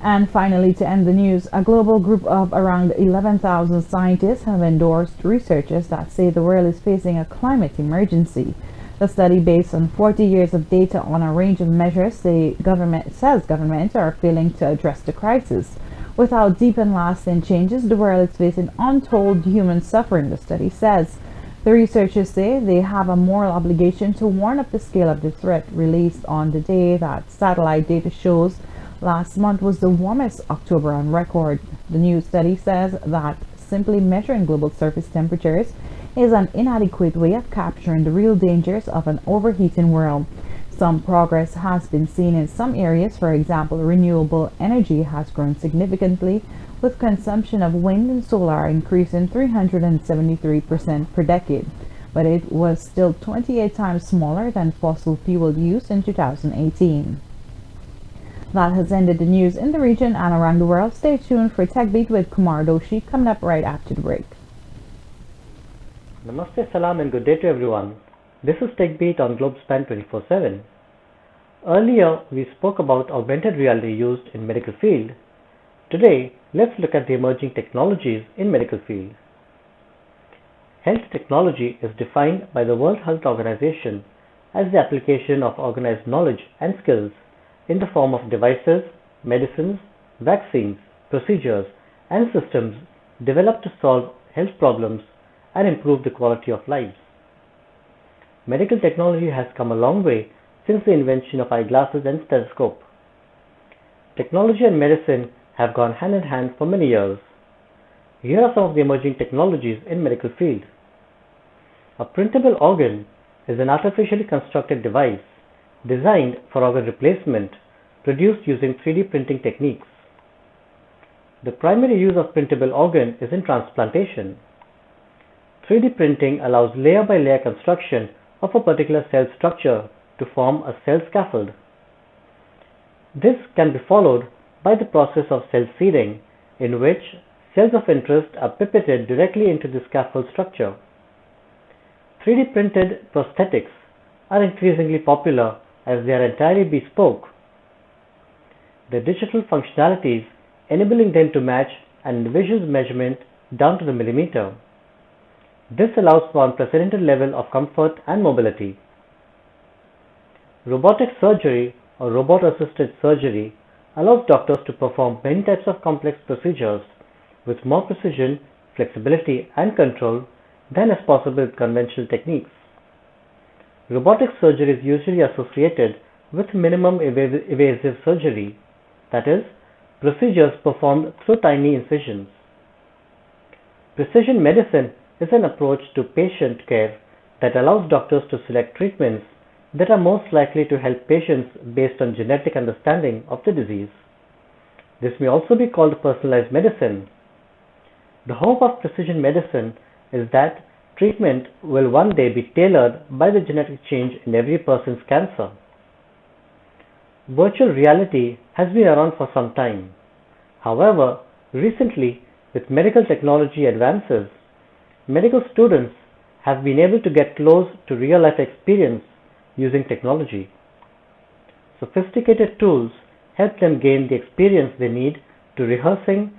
[SPEAKER 2] And finally, to end the news, a global group of around 11,000 scientists have endorsed researchers that say the world is facing a climate emergency. The study, based on 40 years of data on a range of measures, says governments are failing to address the crisis. Without deep and lasting changes, the world is facing untold human suffering, the study says. The researchers say they have a moral obligation to warn of the scale of the threat, released on the day that satellite data shows last month was the warmest October on record. The new study says that simply measuring global surface temperatures is an inadequate way of capturing the real dangers of an overheating world. Some progress has been seen in some areas. For example, renewable energy has grown significantly, with consumption of wind and solar increasing 373% per decade, but it was still 28 times smaller than fossil fuel use in 2018. That has ended the news in the region and around the world. Stay tuned for Tech Beat with Kumar Doshi coming up right after the break.
[SPEAKER 13] Namaste, salam and good day to everyone. This is TechBeat on Globespan 24x7. Earlier, we spoke about augmented reality used in medical field. Today, let's look at the emerging technologies in medical field. Health technology is defined by the World Health Organization as the application of organized knowledge and skills in the form of devices, medicines, vaccines, procedures, and systems developed to solve health problems and improve the quality of lives. Medical technology has come a long way since the invention of eyeglasses and stethoscope. Technology and medicine have gone hand in hand for many years. Here are some of the emerging technologies in medical field. A printable organ is an artificially constructed device designed for organ replacement produced using 3D printing techniques. The primary use of printable organ is in transplantation. 3D printing allows layer-by-layer construction of a particular cell structure to form a cell scaffold. This can be followed by the process of cell seeding, in which cells of interest are pipetted directly into the scaffold structure. 3D printed prosthetics are increasingly popular as they are entirely bespoke. The digital functionalities enabling them to match an individual's measurement down to the millimeter. This allows for unprecedented level of comfort and mobility. Robotic surgery or robot-assisted surgery allows doctors to perform many types of complex procedures with more precision, flexibility, and control than is possible with conventional techniques. Robotic surgery is usually associated with minimum invasive surgery, that is, procedures performed through tiny incisions. Precision medicine is an approach to patient care that allows doctors to select treatments that are most likely to help patients based on genetic understanding of the disease. This may also be called personalized medicine. The hope of precision medicine is that treatment will one day be tailored by the genetic change in every person's cancer. Virtual reality has been around for some time. However, recently, with medical technology advances, medical students have been able to get close to real-life experience using technology. Sophisticated tools help them gain the experience they need to rehearsing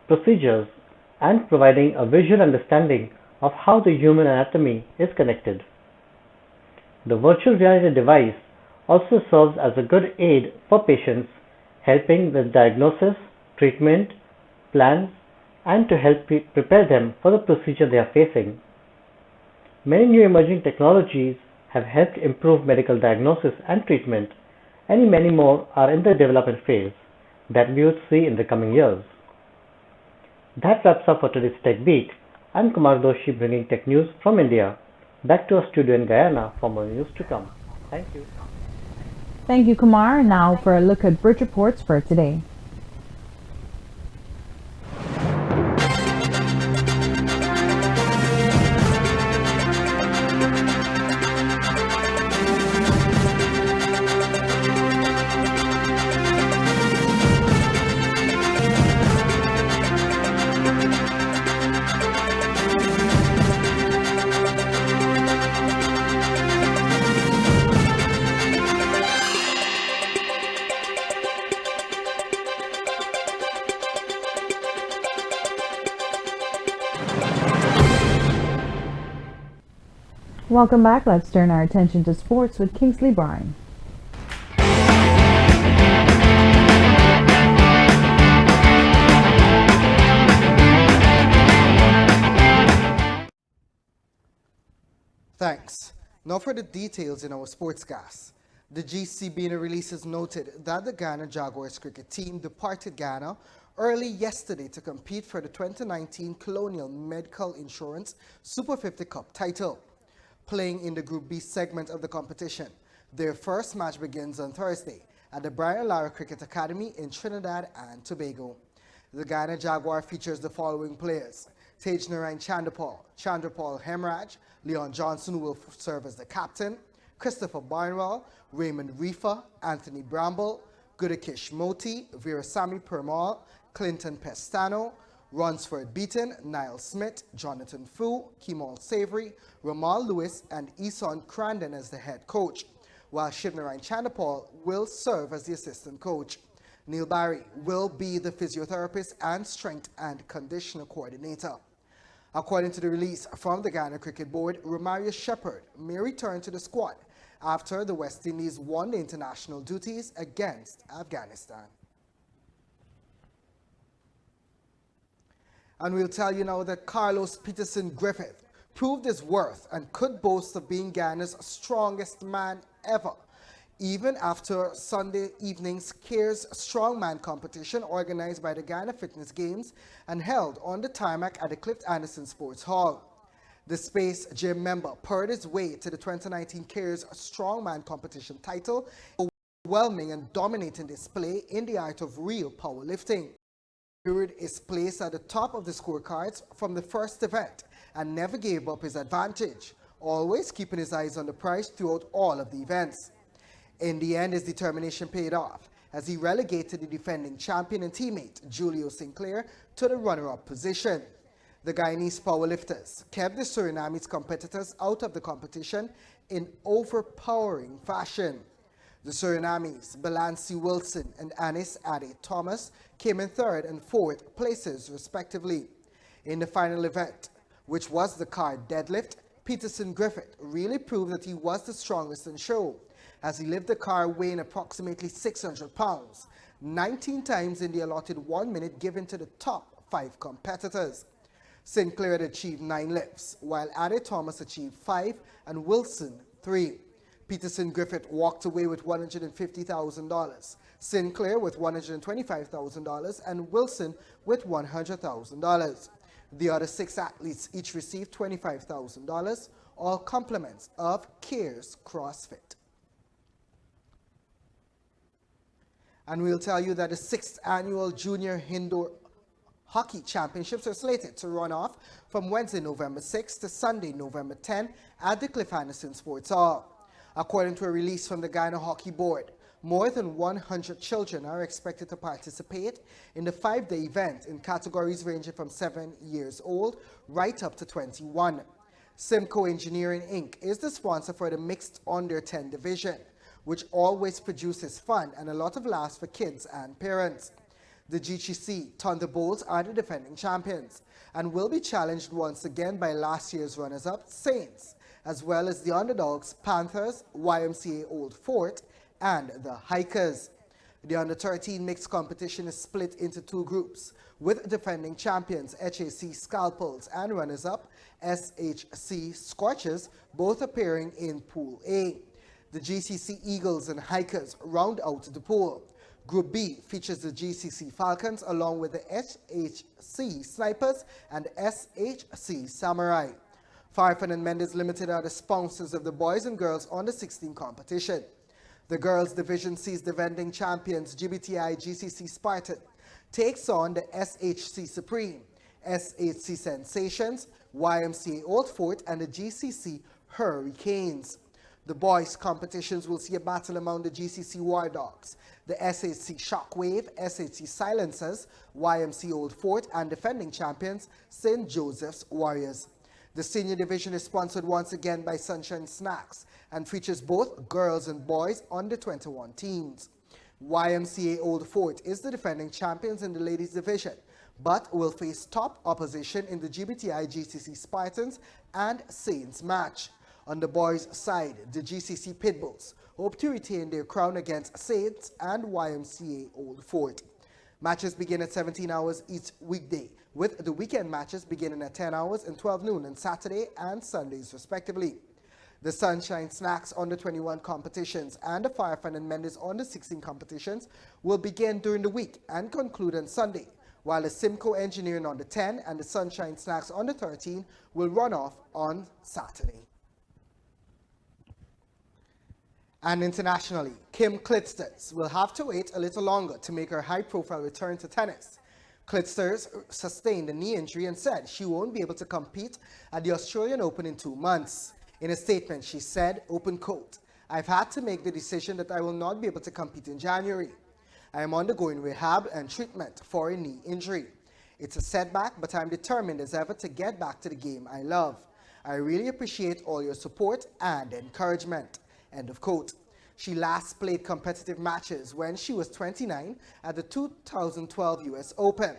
[SPEAKER 13] procedures and providing a visual understanding of how the human anatomy is connected. The virtual reality device also serves as a good aid for patients, helping with diagnosis, treatment, plans, and to help prepare them for the procedure they are facing. Many new emerging technologies have helped improve medical diagnosis and treatment, and many more are in the development phase that we will see in the coming years. That wraps up for today's Tech Beat. I'm Kumar Doshi bringing tech news from India. Back to our studio in Guyana for more news to come. Thank you.
[SPEAKER 2] Thank you, Kumar. Now for a look at Bridge reports for today. Welcome back. Let's turn our attention to sports with Kingsley Bryan.
[SPEAKER 3] Thanks. Now for the details in our sportscast. The GCB in a release has noted that the Ghana Jaguars cricket team departed Ghana early yesterday to compete for the 2019 Colonial Medical Insurance Super 50 Cup title. Playing in the Group B segment of the competition, their first match begins on Thursday at the Brian Lara Cricket Academy in Trinidad and Tobago. The Ghana Jaguar features the following players: Tej Narain Chandrapal Hemraj, Leon Johnson, who will serve as the captain, Christopher Barnwell, Raymond Reefer, Anthony Bramble, Gudakish Moti, Virasamy Permal, Clinton Pestano, Ronsford Beaton, Niall Smith, Jonathan Fu, Kemal Savory, Ramal Lewis, and Eson Crandon as the head coach, while Shivnarain Chandrapal will serve as the assistant coach. Neil Barry will be the physiotherapist and strength and conditioner coordinator. According to the release from the Ghana Cricket Board, Romarius Shepherd may return to the squad after the West Indies won the international duties against Afghanistan. And we'll tell you now that Carlos Peterson Griffith proved his worth and could boast of being Ghana's strongest man ever, even after Sunday evening's CARES Strongman competition organized by the Ghana Fitness Games and held on the tarmac at the Cliff Anderson Sports Hall. The Space Gym member purred his way to the 2019 CARES Strongman competition title, overwhelming and dominating display in the art of real powerlifting. Period is placed at the top of the scorecards from the first event and never gave up his advantage, always keeping his eyes on the prize throughout all of the events. In the end, his determination paid off as he relegated the defending champion and teammate Julio Sinclair to the runner-up position. The Guyanese powerlifters kept the Surinamese competitors out of the competition in overpowering fashion. The Surinamese, Balancy Wilson and Anis Ade Thomas, came in third and fourth places respectively. In the final event, which was the card deadlift, Peterson Griffith really proved that he was the strongest in show, as he lifted the car weighing approximately 600 pounds, 19 times in the allotted 1 minute given to the top 5 competitors. Sinclair had achieved 9 lifts, while Ade Thomas achieved 5 and Wilson 3. Peterson Griffith walked away with $150,000, Sinclair with $125,000, and Wilson with $100,000. The other 6 athletes each received $25,000, all compliments of CARES CrossFit. And we'll tell you that the 6th annual Junior Indoor Hockey Championships are slated to run off from Wednesday, November 6 to Sunday, November 10 at the Cliff Anderson Sports Hall. According to a release from the Ghana Hockey Board, more than 100 children are expected to participate in the 5-day event in categories ranging from 7 years old right up to 21. Simcoe Engineering Inc. is the sponsor for the mixed under 10 division, which always produces fun and a lot of laughs for kids and parents. The GCC Thunderbolts are the defending champions and will be challenged once again by last year's runners-up Saints, as well as the underdogs Panthers, YMCA Old Fort, and the Hikers. The under-13 mixed competition is split into 2 groups, with defending champions HAC Scalpels and runners-up SHC Scorchers both appearing in Pool A. The GCC Eagles and Hikers round out the pool. Group B features the GCC Falcons along with the HHC Snipers and SHC Samurai. Firefan and Mendes Limited are the sponsors of the boys and girls under 16 competition. The girls division sees defending champions GBTI GCC Spartan takes on the SHC Supreme, SHC Sensations, YMCA Old Fort, and the GCC Hurricanes. The boys' competitions will see a battle among the GCC War Dogs, the SHC Shockwave, SHC Silencers, YMCA Old Fort, and defending champions St. Joseph's Warriors. The senior division is sponsored once again by Sunshine Snacks and features both girls and boys under 21 teams. YMCA Old Fort is the defending champions in the ladies division, but will face top opposition in the GBTI GCC Spartans and Saints match. On the boys' side, the GCC Pitbulls hope to retain their crown against Saints and YMCA Old Fort. Matches begin at 17 hours each weekday, with the weekend matches beginning at 10 hours and 12 noon on Saturday and Sundays respectively. The Sunshine Snacks under 21 competitions and the Firefan and Mendes under 16 competitions will begin during the week and conclude on Sunday, while the Simcoe Engineering under 10 and the Sunshine Snacks under 13 will run off on Saturday. And internationally, Kim Clijsters will have to wait a little longer to make her high-profile return to tennis. Clijsters sustained a knee injury and said she won't be able to compete at the Australian Open in 2 months. In a statement, she said, open quote, "I've had to make the decision that I will not be able to compete in January. I am undergoing rehab and treatment for a knee injury. It's a setback, but I'm determined as ever to get back to the game I love. I really appreciate all your support and encouragement." End of quote. She last played competitive matches when she was 29 at the 2012 US Open.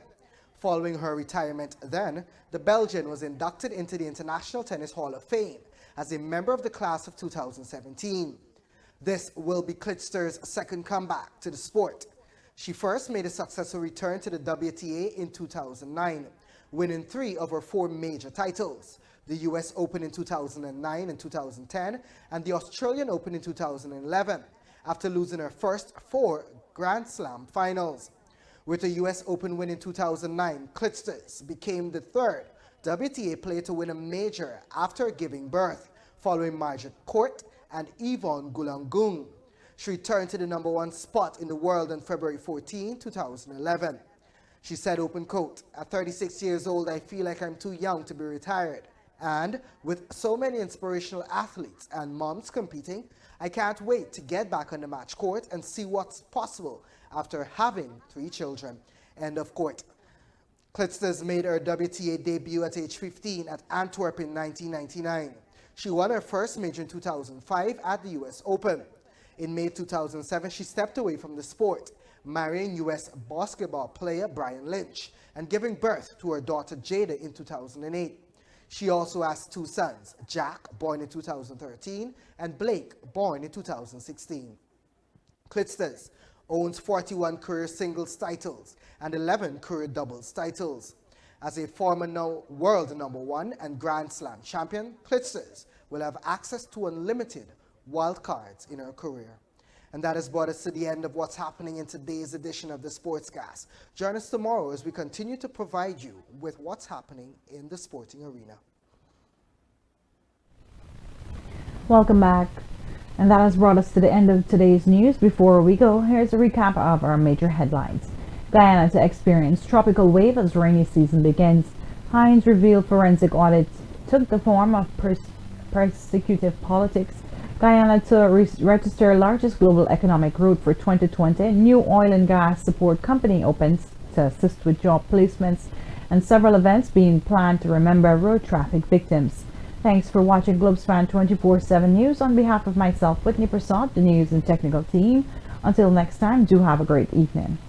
[SPEAKER 3] Following her retirement then, the Belgian was inducted into the International Tennis Hall of Fame as a member of the class of 2017. This will be Clijsters' second comeback to the sport. She first made a successful return to the WTA in 2009, winning 3 of her 4 major titles: the US Open in 2009 and 2010, and the Australian Open in 2011, after losing her first 4 Grand Slam finals. With a US Open win in 2009, Klitsters became the 3rd WTA player to win a major after giving birth, following Margaret Court and Yvonne Goolagong. She returned to the #1 spot in the world on February 14, 2011. She said, open quote, "At 36 years old, I feel like I'm too young to be retired. And with so many inspirational athletes and moms competing, I can't wait to get back on the match court and see what's possible after having 3 children." End of quote. Klitsters made her WTA debut at age 15 at Antwerp in 1999. She won her first major in 2005 at the US Open. In May 2007, she stepped away from the sport, marrying US basketball player Brian Lynch and giving birth to her daughter Jada in 2008. She also has 2 sons, Jack, born in 2013, and Blake, born in 2016. Klitsters owns 41 career singles titles and 11 career doubles titles. As a former world #1 and Grand Slam champion, Klitsters will have access to unlimited wild cards in her career. And that has brought us to the end of what's happening in today's edition of the Sportscast. Join us tomorrow as we continue to provide you with what's happening in the sporting arena.
[SPEAKER 2] Welcome back. And that has brought us to the end of today's news. Before we go, here's a recap of our major headlines. Guyana to experience tropical wave as rainy season begins. Hines revealed forensic audits took the form of persecutive politics. Guyana to register largest global economic route for 2020. New oil and gas support company opens to assist with job placements, and several events being planned to remember road traffic victims. Thanks for watching Globespan 24/7 News. On behalf of myself, Whitney Prasad, the news and technical team, until next time, do have a great evening.